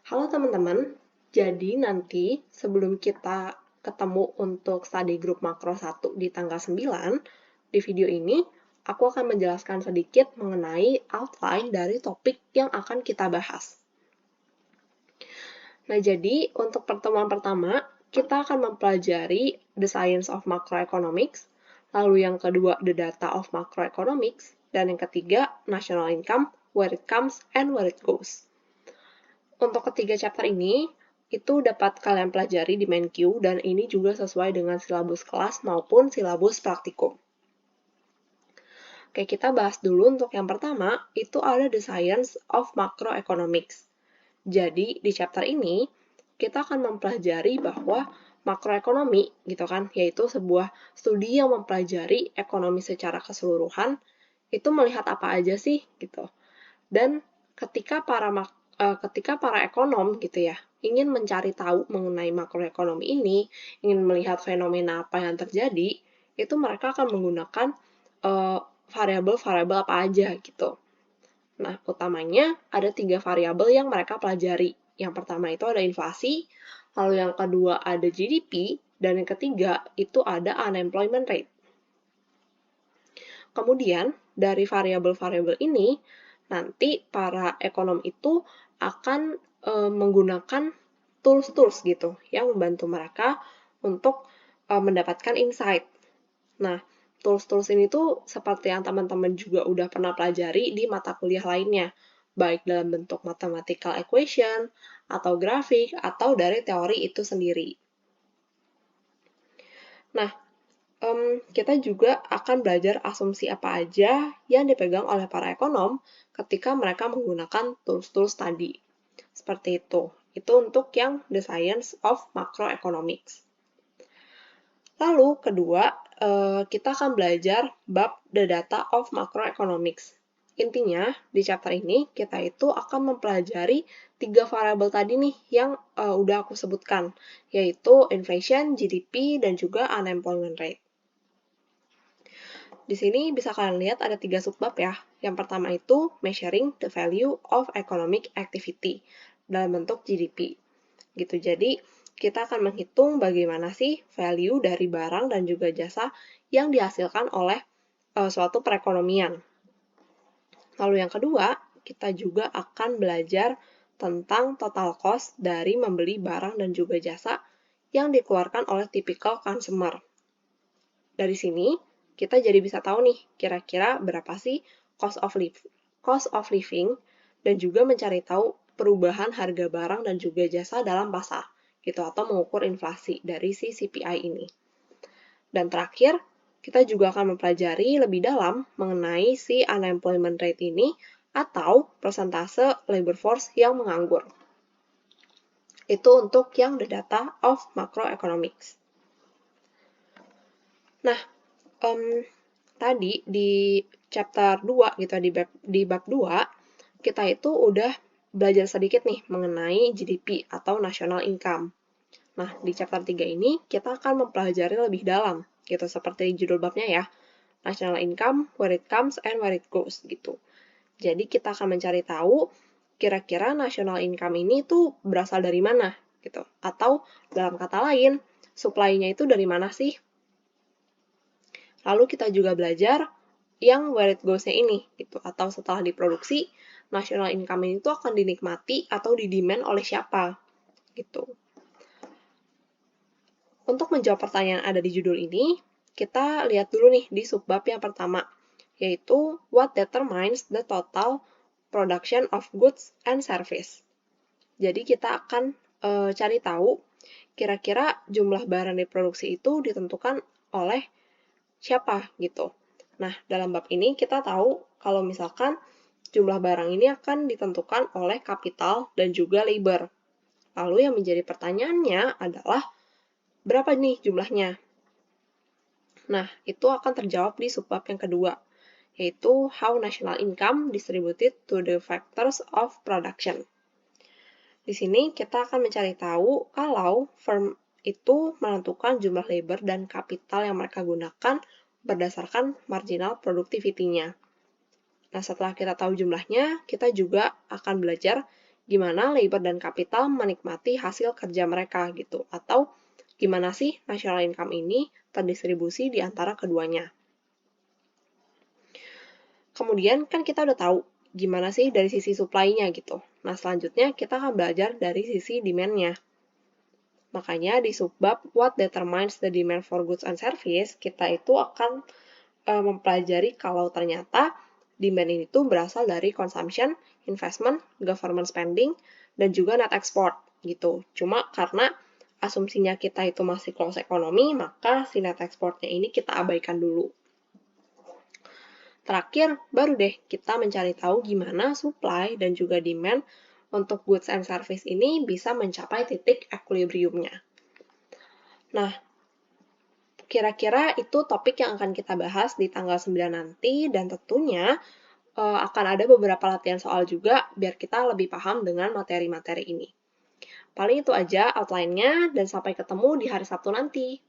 Halo teman-teman, jadi nanti sebelum kita ketemu untuk study group makro 1 di tanggal 9, di video ini aku akan menjelaskan sedikit mengenai outline dari topik yang akan kita bahas. Nah, jadi untuk pertemuan pertama, kita akan mempelajari the science of macroeconomics, lalu yang kedua the data of macroeconomics, dan yang ketiga national income, where it comes and where it goes. Untuk ketiga chapter ini, itu dapat kalian pelajari di MenQ, dan ini juga sesuai dengan silabus kelas maupun silabus praktikum. Oke, kita bahas dulu untuk yang pertama, itu ada the science of macroeconomics. Jadi, di chapter ini, kita akan mempelajari bahwa makroekonomi, gitu kan, yaitu sebuah studi yang mempelajari ekonomi secara keseluruhan, itu melihat apa aja sih, gitu. Dan ketika para ekonom gitu ya ingin mencari tahu mengenai makroekonomi ini, ingin melihat fenomena apa yang terjadi, itu mereka akan menggunakan variabel-variabel apa aja gitu. Nah, utamanya ada 3 variabel yang mereka pelajari. Yang pertama itu ada inflasi, lalu yang kedua ada GDP, dan yang ketiga itu ada unemployment rate. Kemudian, dari variabel-variabel ini, nanti para ekonom itu akan menggunakan tools-tools gitu yang membantu mereka untuk mendapatkan insight. Nah, tools-tools ini tuh seperti yang teman-teman juga udah pernah pelajari di mata kuliah lainnya, baik dalam bentuk mathematical equation, atau grafik, atau dari teori itu sendiri. Nah, kita juga akan belajar asumsi apa aja yang dipegang oleh para ekonom ketika mereka menggunakan tools-tools tadi. Seperti itu. Itu untuk yang the science of macroeconomics. Lalu, kedua, kita akan belajar bab the data of macroeconomics. Intinya, di chapter ini, kita itu akan mempelajari 3 variabel tadi nih yang udah aku sebutkan, yaitu inflation, GDP, dan juga unemployment rate. Di sini bisa kalian lihat ada 3 subbab ya. Yang pertama itu measuring the value of economic activity dalam bentuk GDP. Gitu. Jadi, kita akan menghitung bagaimana sih value dari barang dan juga jasa yang dihasilkan oleh suatu perekonomian. Lalu yang kedua, kita juga akan belajar tentang total cost dari membeli barang dan juga jasa yang dikeluarkan oleh typical consumer. Dari sini, kita jadi bisa tahu nih, kira-kira berapa sih cost of living, dan juga mencari tahu perubahan harga barang dan juga jasa dalam pasar, gitu, atau mengukur inflasi dari si CPI ini. Dan terakhir, kita juga akan mempelajari lebih dalam mengenai si unemployment rate ini, atau persentase labor force yang menganggur. Itu untuk yang the data of macroeconomics. Nah, tadi di chapter 2 gitu, di bab 2, kita itu udah belajar sedikit nih mengenai GDP atau national income. Nah, di chapter 3 ini kita akan mempelajari lebih dalam gitu, seperti judul babnya ya, national income, where it comes and where it goes gitu. Jadi kita akan mencari tahu kira-kira national income ini tuh berasal dari mana gitu, atau dalam kata lain, supply-nya itu dari mana sih? Lalu kita juga belajar yang where it goes-nya ini, gitu. Atau setelah diproduksi, national income ini tuh akan dinikmati atau didemand oleh siapa, gitu. Untuk menjawab pertanyaan ada di judul ini, kita lihat dulu nih di subbab yang pertama, yaitu what determines the total production of goods and service. Jadi kita akan cari tahu kira-kira jumlah barang diproduksi itu ditentukan oleh siapa gitu. Nah, dalam bab ini kita tahu kalau misalkan jumlah barang ini akan ditentukan oleh kapital dan juga labor. Lalu yang menjadi pertanyaannya adalah berapa nih jumlahnya? Nah, itu akan terjawab di subbab yang kedua, yaitu how national income distributed to the factors of production. Di sini kita akan mencari tahu kalau firm itu menentukan jumlah labor dan kapital yang mereka gunakan berdasarkan marginal productivity-nya. Nah, setelah kita tahu jumlahnya, kita juga akan belajar gimana labor dan kapital menikmati hasil kerja mereka gitu, atau gimana sih national income ini terdistribusi di antara keduanya. Kemudian kan kita udah tahu gimana sih dari sisi supply-nya gitu. Nah, selanjutnya kita akan belajar dari sisi demand-nya. Makanya di subbab What Determines the Demand for Goods and Service, kita itu akan mempelajari kalau ternyata demand ini tuh berasal dari consumption, investment, government spending, dan juga net export gitu. Cuma karena asumsinya kita itu masih close economy, maka si net exportnya ini kita abaikan dulu. Terakhir, baru deh kita mencari tahu gimana supply dan juga demand untuk goods and service ini bisa mencapai titik equilibriumnya. Nah, kira-kira itu topik yang akan kita bahas di tanggal 9 nanti, dan tentunya akan ada beberapa latihan soal juga biar kita lebih paham dengan materi-materi ini. Paling itu aja outline-nya, dan sampai ketemu di hari Sabtu nanti.